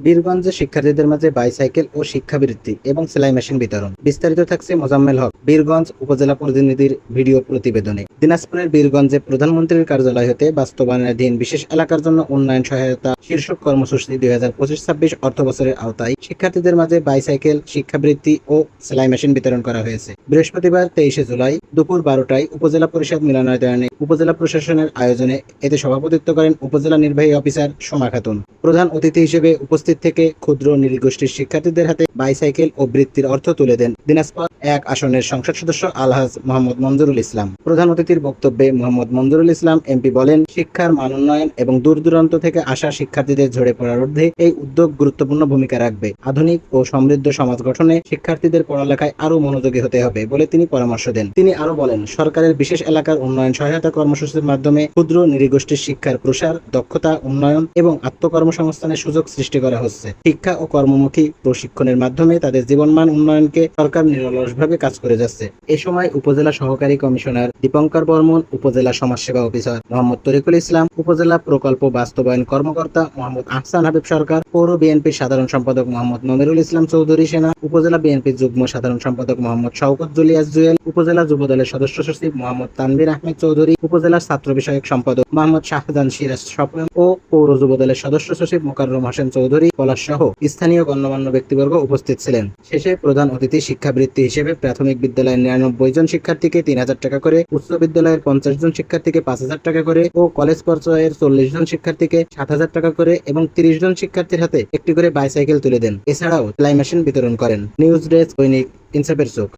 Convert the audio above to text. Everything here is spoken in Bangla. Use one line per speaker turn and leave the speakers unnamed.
বীরগঞ্জে শিক্ষার্থীদের মাঝে বাইসাইকেল ও শিক্ষাবৃত্তি এবং সেলাই মেশিন বিতরণ। বিস্তারিত থাকছে মোজাম্মেল হক বীরগঞ্জ উপজেলা প্রতিনিধির ভিডিও প্রতিবেদনে। দিনাজপুরের বীরগঞ্জে প্রধানমন্ত্রীর কার্যালয় হতে বাস্তবায়নাধীন বিশেষ এলাকার জন্য উন্নয়ন সহায়তা শীর্ষক কর্মসূচি 2025-26 অর্থবছরের আওতায় শিক্ষার্থীদের মাঝে বাইসাইকেল, শিক্ষাবৃত্তি ও সেলাই মেশিন বিতরণ করা হয়েছে। বৃহস্পতিবার 23 জুলাই দুপুর 12টায় উপজেলা পরিষদ মিলনায়তনে উপজেলা প্রশাসনের আয়োজনে এতে সভাপতিত্ব করেন উপজেলা নির্বাহী অফিসার সোমা খাতুন। প্রধান অতিথি হিসেবে উপস্থিত থেকে ক্ষুদ্র নৃগোষ্ঠীর শিক্ষার্থীদের হাতে বাইসাইকেল ও বৃত্তির অর্থ তুলে দেন দিনাজপুর 1 আসনের সংসদ সদস্য আলহাজ মোহাম্মদ মঞ্জুরুল ইসলাম। প্রধান অতিথির বক্তব্যে মোহাম্মদ মঞ্জুরুল ইসলাম এমপি বলেন, শিক্ষার মান উন্নয়ন এবং দূর দূরান্ত থেকে আসা শিক্ষার্থীদের ঝরে পড়ার ঊর্ধ্বে এই উদ্যোগ গুরুত্বপূর্ণ ভূমিকা রাখবে। আধুনিক ও সমৃদ্ধ সমাজ গঠনে শিক্ষার্থীদের পড়ালেখায় আরও মনোযোগী হতে হবে বলে তিনি পরামর্শ দেন। তিনি আরো বলেন, সরকারের বিশেষ এলাকার উন্নয়ন সহায়তা কর্মসূচির মাধ্যমে ক্ষুদ্র নৃগোষ্ঠীর শিক্ষার প্রসার, দক্ষতা উন্নয়ন এবং আত্মকর্মসংস্থানের সুযোগ সৃষ্টি করা হচ্ছে। শিক্ষা ও কর্মমুখী প্রশিক্ষণের মাধ্যমে তাদের জীবনমান উন্নয়নকে সরকার নিরলসভাবে কাজ করে যাচ্ছে। এ সময় উপজেলা সহকারী কমিশনার দীপঙ্কর বর্মন, উপজেলা সমাজসেবা অফিসার মোহাম্মদ তরিকুল ইসলাম, উপজেলা প্রকল্প বাস্তবায়ন কর্মকর্তা মোহাম্মদ আহসান হাবিব সরকার, পৌর বিএনপির সাধারণ সম্পাদক মোহাম্মদ নমিরুল ইসলাম চৌধুরী সেনা, উপজেলা বিএনপির যুগ্ম সাধারণ সম্পাদক মোহাম্মদ শওকত জুলিয়াস জুয়েল, উপজেলা যুবদলের সদস্য সচিব মোহাম্মদ তানভীর আহমেদ চৌধুরী, উপজেলা ছাত্র বিষয়ক সম্পাদক মোহাম্মদ শাহজাহান সিরাজ স্বপ্ন ও পৌর যুবদলের সদস্য সচিব মোকাররম হোসেন চৌধুরী পলাশ সহ স্থানীয় গণ্যমান্য ব্যক্তিবর্গ উপস্থিত ছিলেন। শেষে প্রধান অতিথি শিক্ষাবৃত্তি হিসেবে প্রাথমিক বিদ্যালয়ের 99 জন শিক্ষার্থীকে 3000 টাকা করে, উচ্চ বিদ্যালয়ের 50 জন শিক্ষার্থীকে 5000 টাকা করে ও কলেজ পর্যায়ের 40 জন শিক্ষার্থীকে 7000 টাকা করে এবং 30 জন শিক্ষার্থীর হাতে একটি করে বাইসাইকেল তুলে দেন। এছাড়াও সেলাই মেশিন বিতরণ করেন। নিউজ ডেস্ক, দৈনিক ইনসাফের চোখ।